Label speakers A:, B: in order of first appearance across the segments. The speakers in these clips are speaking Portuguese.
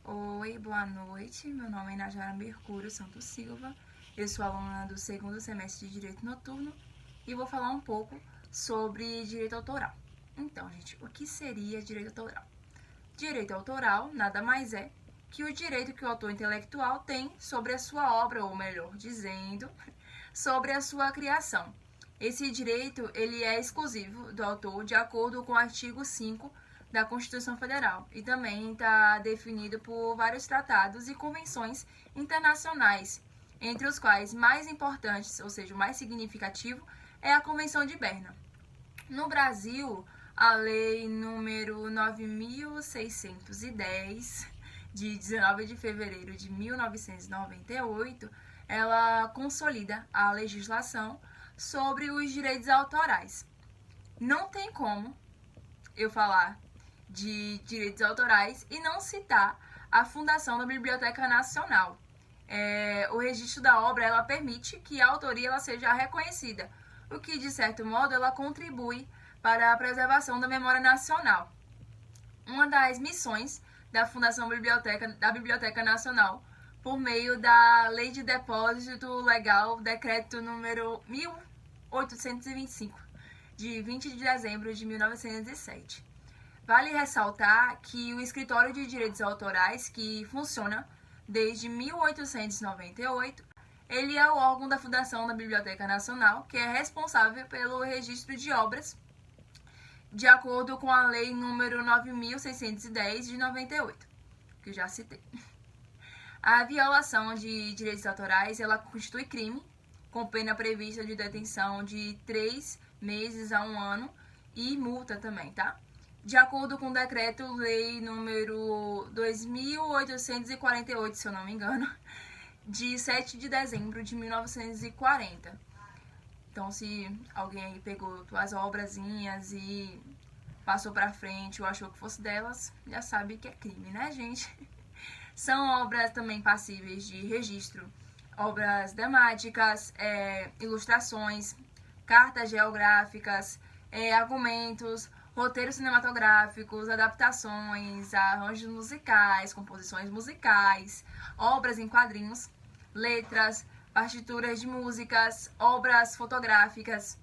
A: Oi, boa noite. Meu nome é Najara Mercúrio Santos Silva. Eu sou aluna do segundo semestre de Direito Noturno e vou falar um pouco sobre direito autoral. Então, gente, o que seria direito autoral? Direito autoral nada mais é que o direito que o autor intelectual tem sobre a sua obra, ou melhor dizendo, sobre a sua criação. Esse direito ele é exclusivo do autor de acordo com o artigo 5 da Constituição Federal e também está definido por vários tratados e convenções internacionais, entre os quais mais importantes, ou seja, o mais significativo, é a Convenção de Berna. No Brasil, a Lei número 9.610, de 19 de fevereiro de 1998, ela consolida a legislação sobre os direitos autorais. Não tem como eu falar de direitos autorais e não citar a fundação da Biblioteca Nacional. O registro da obra ela permite que a autoria ela seja reconhecida, o que, de certo modo, ela contribui para a preservação da memória nacional. Uma das missões da Fundação da Biblioteca Nacional, por meio da Lei de Depósito Legal, Decreto número 1825, de 20 de dezembro de 1907. Vale ressaltar que o Escritório de Direitos Autorais, que funciona desde 1898, ele é o órgão da Fundação da Biblioteca Nacional, que é responsável pelo registro de obras, de acordo com a Lei número 9.610 de 98, que eu já citei. A violação de direitos autorais, ela constitui crime, com pena prevista de detenção de 3 meses a 1 ano e multa também, tá? De acordo com o Decreto-Lei número 2.848, se eu não me engano, de 7 de dezembro de 1940. Então, se alguém aí pegou as obrazinhas e passou pra frente ou achou que fosse delas, já sabe que é crime, né, gente? São obras também passíveis de registro. Obras temáticas, ilustrações, cartas geográficas, argumentos, roteiros cinematográficos, adaptações, arranjos musicais, composições musicais, obras em quadrinhos, letras, partituras de músicas, obras fotográficas.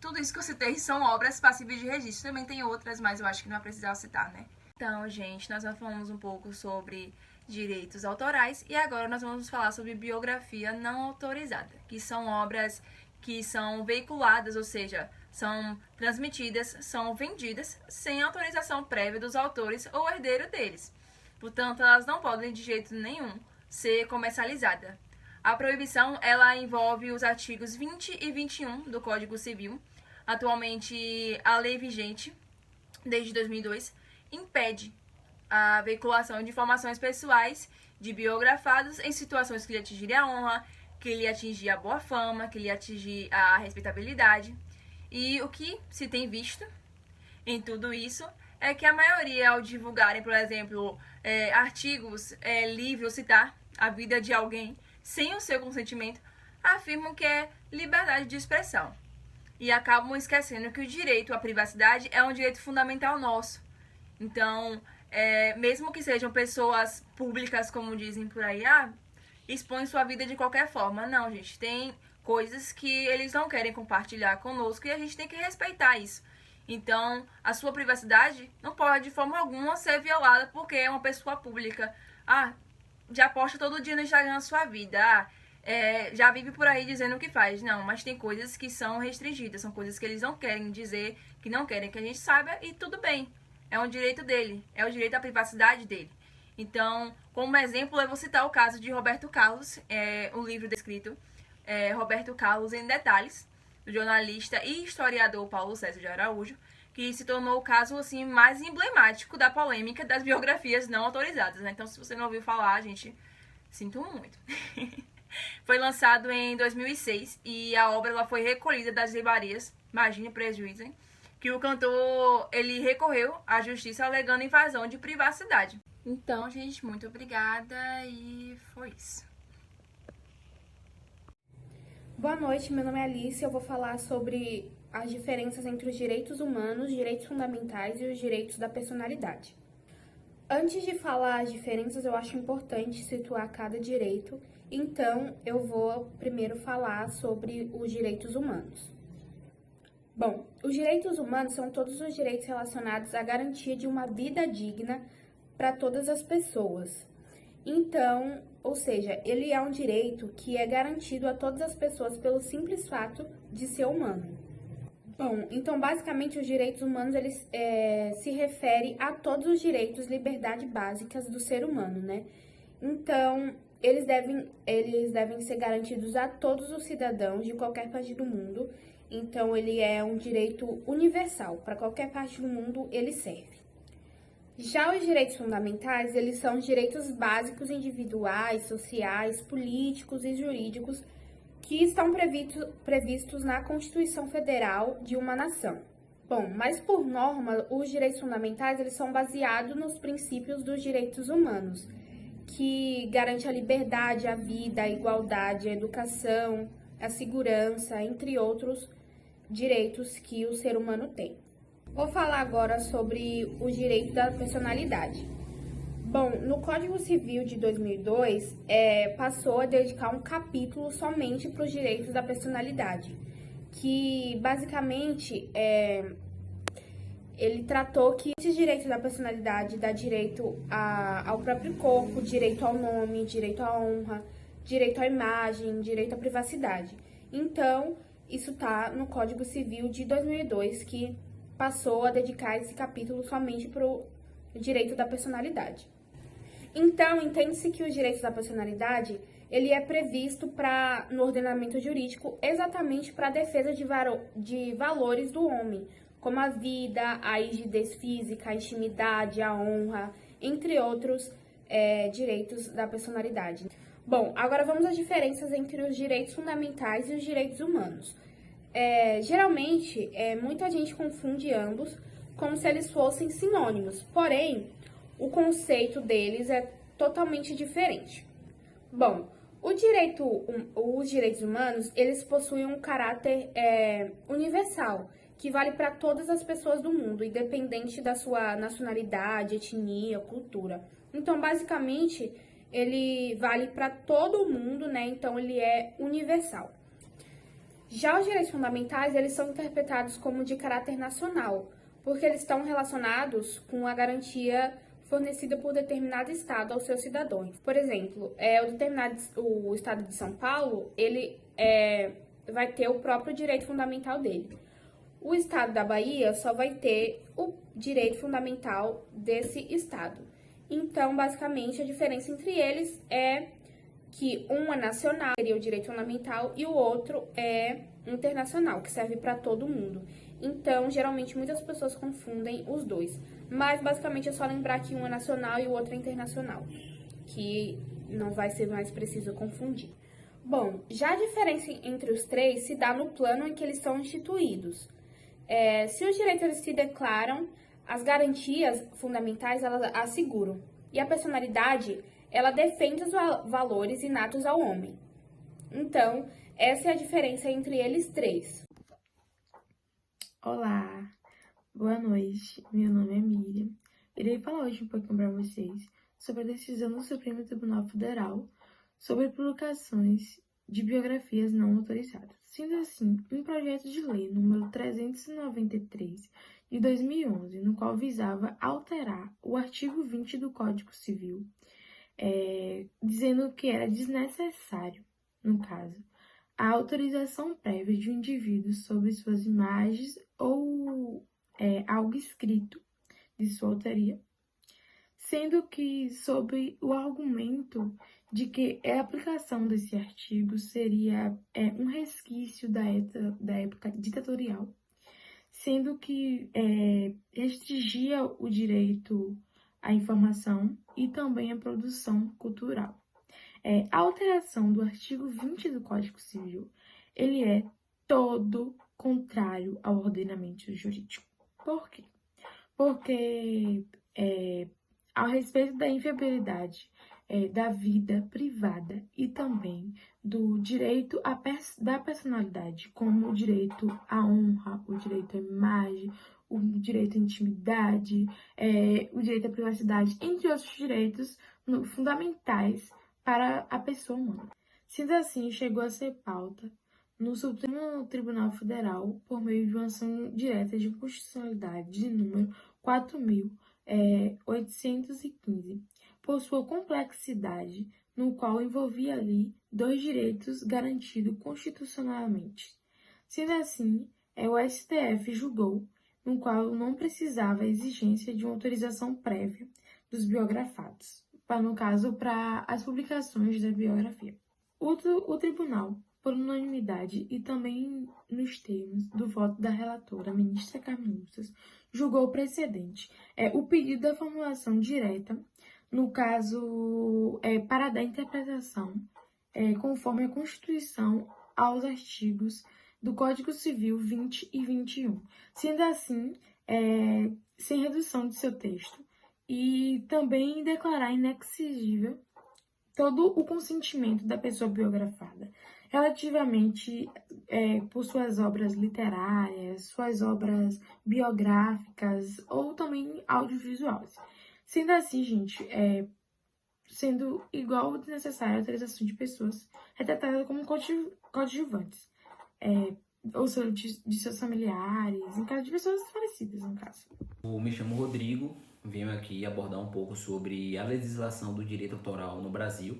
A: Tudo isso que eu citei são obras passíveis de registro. Também tem outras, mas eu acho que não é precisar citar, né? Então, gente, nós já falamos um pouco sobre direitos autorais e agora nós vamos falar sobre biografia não autorizada, que são obras que são veiculadas, ou seja, são transmitidas, são vendidas sem autorização prévia dos autores ou herdeiro deles. Portanto, elas não podem de jeito nenhum ser comercializadas. A proibição ela envolve os artigos 20 e 21 do Código Civil. Atualmente, a lei vigente, desde 2002, impede a veiculação de informações pessoais de biografados em situações que lhe atingirem a honra, que lhe atingir a boa fama, que lhe atingir a respeitabilidade. E o que se tem visto em tudo isso é que a maioria, ao divulgarem, por exemplo, artigos livre ou citar a vida de alguém sem o seu consentimento, afirmam que é liberdade de expressão. E acabam esquecendo que o direito à privacidade é um direito fundamental nosso. Então, mesmo que sejam pessoas públicas, como dizem por aí, expõem sua vida de qualquer forma. Não, gente, tem coisas que eles não querem compartilhar conosco e a gente tem que respeitar isso. Então, a sua privacidade não pode de forma alguma ser violada porque é uma pessoa pública. Já posta todo dia no Instagram a sua vida. Já vive por aí dizendo o que faz. Não, mas tem coisas que são restringidas, são coisas que eles não querem dizer, que não querem que a gente saiba e tudo bem. É um direito dele, é o direito à privacidade dele. Então, como exemplo, eu vou citar o caso de Roberto Carlos, um livro descrito, Roberto Carlos em Detalhes, do jornalista e historiador Paulo César de Araújo, que se tornou o caso assim, mais emblemático da polêmica das biografias não autorizadas. Né? Então, se você não ouviu falar, gente, sinto muito. Foi lançado em 2006 e a obra ela foi recolhida das livrarias, imagine o prejuízo, hein? Que o cantor ele recorreu à justiça alegando invasão de privacidade. Então, gente, muito obrigada e foi isso.
B: Boa noite, meu nome é Alice e eu vou falar sobre as diferenças entre os direitos humanos, direitos fundamentais e os direitos da personalidade. Antes de falar as diferenças, eu acho importante situar cada direito, então eu vou primeiro falar sobre os direitos humanos. Bom, os direitos humanos são todos os direitos relacionados à garantia de uma vida digna para todas as pessoas. Então, ou seja, ele é um direito que é garantido a todas as pessoas pelo simples fato de ser humano. Bom, então basicamente os direitos humanos eles se refere a todos os direitos e liberdades básicas do ser humano, né? Então eles devem ser garantidos a todos os cidadãos de qualquer parte do mundo. Então ele é um direito universal, para qualquer parte do mundo ele serve. Já os direitos fundamentais, eles são os direitos básicos individuais, sociais, políticos e jurídicos que estão previstos na Constituição Federal de uma nação. Bom, mas por norma, os direitos fundamentais eles são baseados nos princípios dos direitos humanos, que garante a liberdade, a vida, a igualdade, a educação, a segurança, entre outros direitos que o ser humano tem. Vou falar agora sobre os direitos da personalidade. Bom, no Código Civil de 2002, passou a dedicar um capítulo somente para os direitos da personalidade, que basicamente ele tratou que esses direitos da personalidade dá direito ao próprio corpo, direito ao nome, direito à honra, direito à imagem, direito à privacidade. Então, isso está no Código Civil de 2002, que passou a dedicar esse capítulo somente para o direito da personalidade. Então, entende-se que os direitos da personalidade, ele é previsto no ordenamento jurídico exatamente para a defesa de valores do homem, como a vida, a rigidez física, a intimidade, a honra, entre outros direitos da personalidade. Bom, agora vamos às diferenças entre os direitos fundamentais e os direitos humanos. Geralmente, muita gente confunde ambos como se eles fossem sinônimos, porém, o conceito deles é totalmente diferente. Bom, os direitos humanos, eles possuem um caráter universal, que vale para todas as pessoas do mundo, independente da sua nacionalidade, etnia, cultura. Então, basicamente, ele vale para todo mundo, né? Então, ele é universal. Já os direitos fundamentais, eles são interpretados como de caráter nacional, porque eles estão relacionados com a garantia fornecida por determinado estado aos seus cidadãos. Por exemplo, o estado de São Paulo, ele vai ter o próprio direito fundamental dele. O estado da Bahia só vai ter o direito fundamental desse estado. Então, basicamente, a diferença entre eles é que um é nacional, seria o direito fundamental, e o outro é internacional, que serve para todo mundo. Então, geralmente, muitas pessoas confundem os dois. Mas, basicamente, é só lembrar que um é nacional e o outro é internacional, que não vai ser mais preciso confundir. Bom, já a diferença entre os três se dá no plano em que eles são instituídos. Se os direitos eles se declaram, as garantias fundamentais elas asseguram. E a personalidade, ela defende os valores inatos ao homem. Então, essa é a diferença entre eles três.
C: Olá, boa noite, meu nome é Miriam. Irei falar hoje um pouquinho para vocês sobre a decisão do Supremo Tribunal Federal sobre publicações de biografias não autorizadas. Sendo assim, um projeto de lei número 393 de 2011, no qual visava alterar o artigo 20 do Código Civil, dizendo que era desnecessário, no caso, a autorização prévia de um indivíduo sobre suas imagens ou algo escrito de sua autoria, sendo que sob o argumento de que a aplicação desse artigo seria um resquício da época ditatorial, sendo que restringia o direito à informação e também à produção cultural. A alteração do artigo 20 do Código Civil, ele é todo contrário ao ordenamento jurídico. Por quê? Porque, ao respeito da inviolabilidade da vida privada e também do direito da personalidade, como o direito à honra, o direito à imagem, o direito à intimidade, o direito à privacidade, entre outros direitos fundamentais para a pessoa humana. Sendo assim, chegou a ser pauta no Supremo Tribunal Federal por meio de uma ação direta de inconstitucionalidade de número 4.815, por sua complexidade, no qual envolvia ali dois direitos garantidos constitucionalmente. Sendo assim, o STF julgou no qual não precisava a exigência de uma autorização prévia dos biografados, no caso, para as publicações da biografia. O tribunal, por unanimidade e também nos termos do voto da relatora, a ministra Carmentas, julgou o precedente. O pedido da formulação direta, no caso, para dar interpretação, conforme a Constituição, aos artigos do Código Civil 20 e 21, sendo assim, sem redução de seu texto, e também declarar inexigível todo o consentimento da pessoa biografada, relativamente por suas obras literárias, suas obras biográficas ou também audiovisuais. Sendo assim, gente, sendo igual de necessária a autorização de pessoas retratadas como coadjuvantes, ou seja, de seus familiares, em caso de pessoas falecidas, no caso.
D: Eu me chamo Rodrigo, venho aqui abordar um pouco sobre a legislação do direito autoral no Brasil.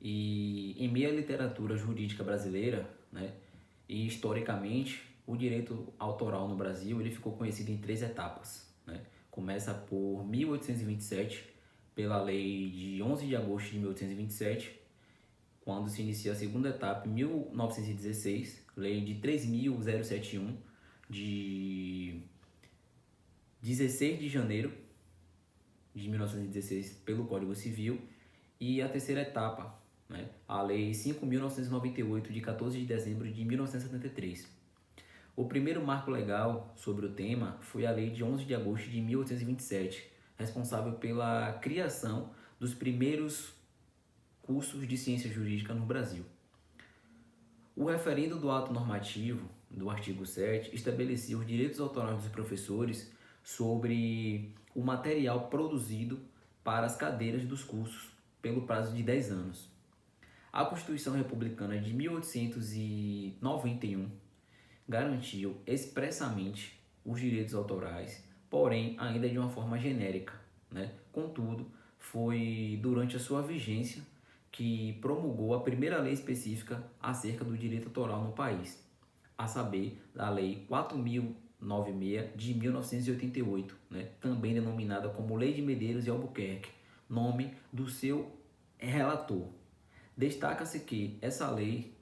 D: E em meio à literatura jurídica brasileira, né, e historicamente, o direito autoral no Brasil ele ficou conhecido em 3 etapas. Né? Começa por 1827, pela lei de 11 de agosto de 1827, quando se inicia a segunda etapa, em 1916, lei de 3.071, de 16 de janeiro de 1916, pelo Código Civil, e a terceira etapa, né, a Lei 5.998, de 14 de dezembro de 1973. O primeiro marco legal sobre o tema foi a Lei de 11 de agosto de 1827, responsável pela criação dos primeiros cursos de ciência jurídica no Brasil. O referendo do ato normativo, do artigo 7, estabelecia os direitos autorais dos professores sobre o material produzido para as cadeiras dos cursos pelo prazo de 10 anos. A Constituição Republicana de 1891 garantiu expressamente os direitos autorais, porém ainda de uma forma genérica, né? Contudo, foi durante a sua vigência que promulgou a primeira lei específica acerca do direito autoral no país, a saber, a Lei 4.096 de 1988, né? Também denominada como Lei de Medeiros e Albuquerque, nome do seu relator. Destaca-se que essa lei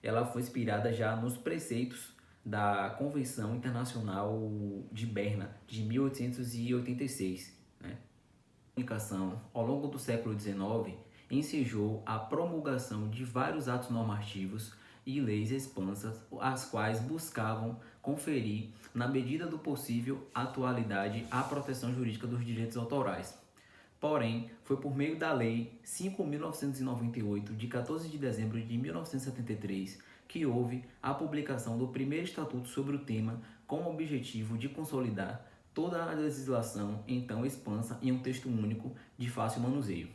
D: ela foi inspirada já nos preceitos da Convenção Internacional de Berna, de 1886. Né? A comunicação, ao longo do século XIX, ensejou a promulgação de vários atos normativos e leis expansas, as quais buscavam conferir, na medida do possível, atualidade à proteção jurídica dos direitos autorais. Porém, foi por meio da Lei 5.998, de 14 de dezembro de 1973, que houve a publicação do primeiro estatuto sobre o tema, com o objetivo de consolidar toda a legislação então expansa em um texto único de fácil manuseio.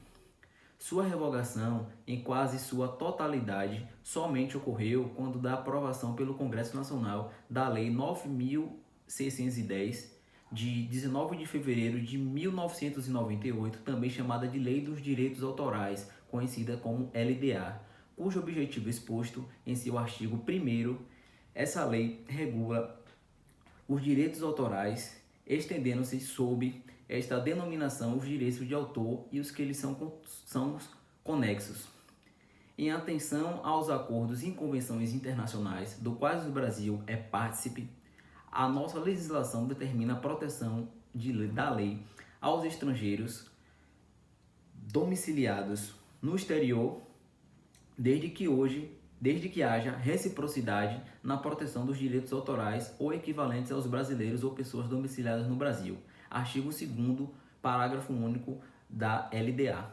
D: Sua revogação, em quase sua totalidade, somente ocorreu quando da aprovação pelo Congresso Nacional da Lei 9.610, de 19 de fevereiro de 1998, também chamada de Lei dos Direitos Autorais, conhecida como LDA, cujo objetivo exposto em seu artigo 1º, essa lei regula os direitos autorais, estendendo-se sob esta denominação os direitos de autor e os que lhes são conexos. Em atenção aos acordos e convenções internacionais, do quais o Brasil é partícipe, a nossa legislação determina a proteção da lei aos estrangeiros domiciliados no exterior, desde que haja reciprocidade na proteção dos direitos autorais ou equivalentes aos brasileiros ou pessoas domiciliadas no Brasil. Artigo 2º, parágrafo único da LDA.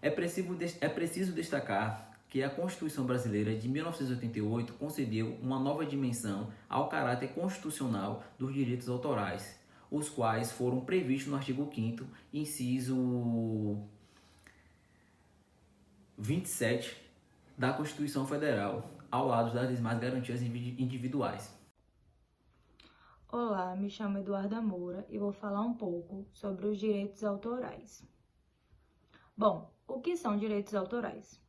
D: É preciso destacar que a Constituição Brasileira de 1988 concedeu uma nova dimensão ao caráter constitucional dos direitos autorais, os quais foram previstos no artigo 5º, inciso 27 da Constituição Federal, ao lado das demais garantias individuais.
E: Olá, me chamo Eduarda Moura e vou falar um pouco sobre os direitos autorais. Bom, o que são direitos autorais?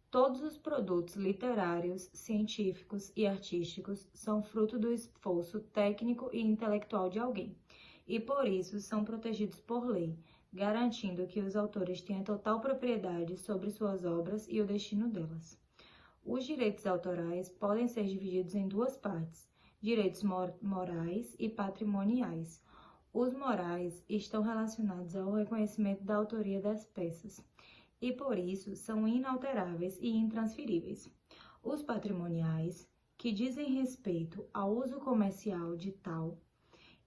E: Todos os produtos literários, científicos e artísticos são fruto do esforço técnico e intelectual de alguém, e por isso são protegidos por lei, garantindo que os autores tenham total propriedade sobre suas obras e o destino delas. Os direitos autorais podem ser divididos em duas partes: direitos morais e patrimoniais. Os morais estão relacionados ao reconhecimento da autoria das peças e, por isso, são inalteráveis e intransferíveis. Os patrimoniais, que dizem respeito ao uso comercial de tal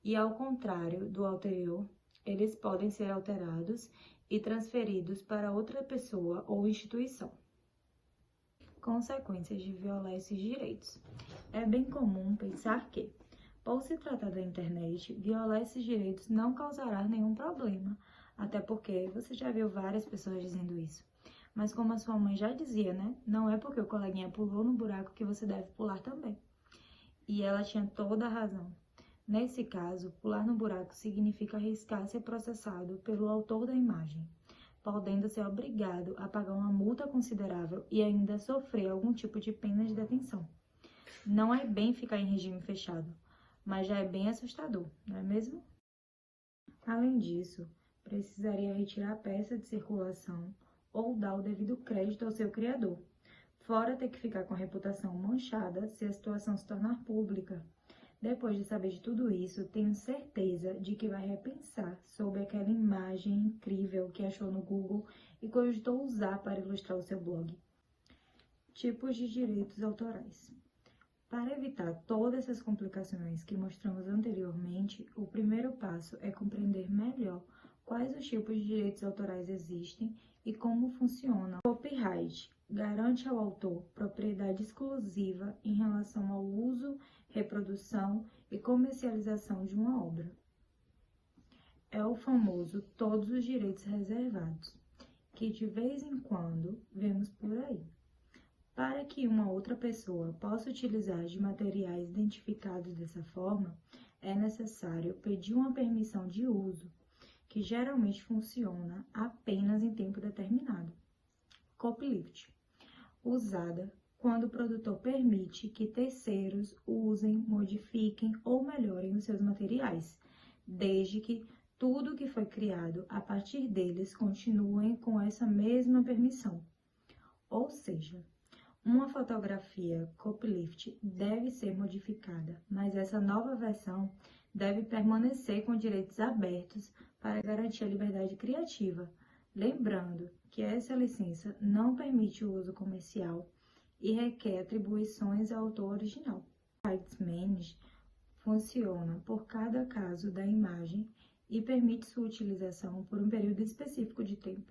E: e ao contrário do anterior, eles podem ser alterados e transferidos para outra pessoa ou instituição. Consequências de violar esses direitos. É bem comum pensar que, por se tratar da internet, violar esses direitos não causará nenhum problema, até porque você já viu várias pessoas dizendo isso. Mas como a sua mãe já dizia, né? Não é porque o coleguinha pulou no buraco que você deve pular também. E ela tinha toda a razão. Nesse caso, pular no buraco significa arriscar ser processado pelo autor da imagem, podendo ser obrigado a pagar uma multa considerável e ainda sofrer algum tipo de pena de detenção. Não é bem ficar em regime fechado, mas já é bem assustador, não é mesmo? Além disso, precisaria retirar a peça de circulação ou dar o devido crédito ao seu criador, fora ter que ficar com a reputação manchada se a situação se tornar pública. Depois de saber de tudo isso, tenho certeza de que vai repensar sobre aquela imagem incrível que achou no Google e cogitou usar para ilustrar o seu blog. Tipos de direitos autorais. Para evitar todas essas complicações que mostramos anteriormente, o primeiro passo é compreender melhor quais os tipos de direitos autorais existem e como funciona. O copyright garante ao autor propriedade exclusiva em relação ao uso, reprodução e comercialização de uma obra. É o famoso todos os direitos reservados, que de vez em quando vemos por aí. Para que uma outra pessoa possa utilizar de materiais identificados dessa forma, é necessário pedir uma permissão de uso, que geralmente funciona apenas em tempo determinado. Copyleft, usada quando o produtor permite que terceiros usem, modifiquem ou melhorem os seus materiais, desde que tudo que foi criado a partir deles continue com essa mesma permissão. Ou seja, uma fotografia copyleft deve ser modificada, mas essa nova versão deve permanecer com direitos abertos para garantir a liberdade criativa, lembrando que essa licença não permite o uso comercial e requer atribuições ao autor original. O Rights Management funciona por cada caso da imagem e permite sua utilização por um período específico de tempo,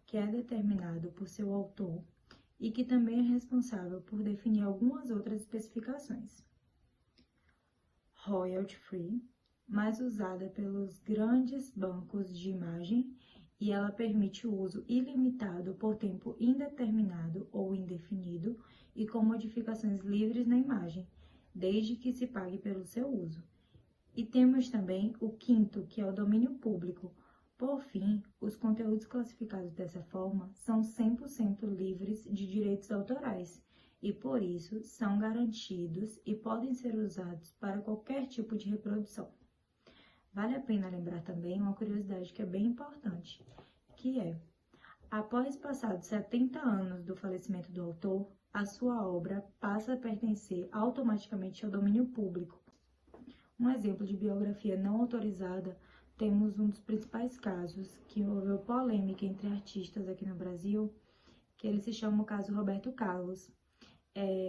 E: que é determinado por seu autor e que também é responsável por definir algumas outras especificações. Royalty Free, mais usada pelos grandes bancos de imagem, e ela permite o uso ilimitado por tempo indeterminado ou indefinido e com modificações livres na imagem, desde que se pague pelo seu uso. E temos também o quinto, que é o domínio público. Por fim, os conteúdos classificados dessa forma são 100% livres de direitos autorais e, por isso, são garantidos e podem ser usados para qualquer tipo de reprodução. Vale a pena lembrar também uma curiosidade que é bem importante, que é, após passados 70 anos do falecimento do autor, a sua obra passa a pertencer automaticamente ao domínio público. Um exemplo de biografia não autorizada, temos um dos principais casos que envolveu polêmica entre artistas aqui no Brasil, que ele se chama o caso Roberto Carlos.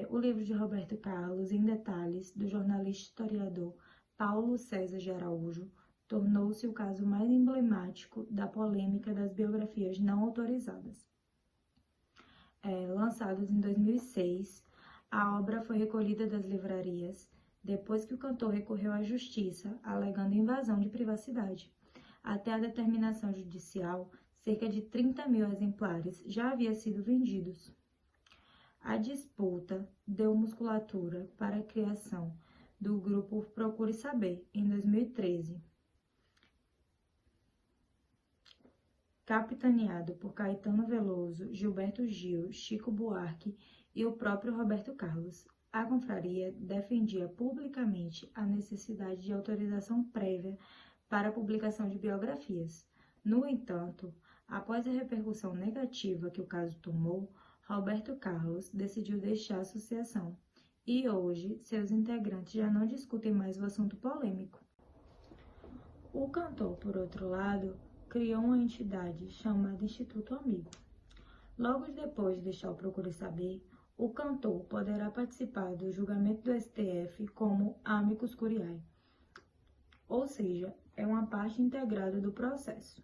E: O livro de Roberto Carlos, em detalhes, do jornalista historiador Paulo César de Araújo, tornou-se o caso mais emblemático da polêmica das biografias não autorizadas. lançados em 2006, a obra foi recolhida das livrarias depois que o cantor recorreu à justiça, alegando invasão de privacidade. Até a determinação judicial, cerca de 30 mil exemplares já haviam sido vendidos. A disputa deu musculatura para a criação do grupo Procure Saber, em 2013, capitaneado por Caetano Veloso, Gilberto Gil, Chico Buarque e o próprio Roberto Carlos. A confraria defendia publicamente a necessidade de autorização prévia para a publicação de biografias. No entanto, após a repercussão negativa que o caso tomou, Roberto Carlos decidiu deixar a associação e hoje seus integrantes já não discutem mais o assunto polêmico. O cantor, por outro lado, criou uma entidade chamada Instituto Amigo. Logo depois de deixar o Procure Saber, o cantor poderá participar do julgamento do STF como amicus curiae, ou seja, é uma parte integrada do processo.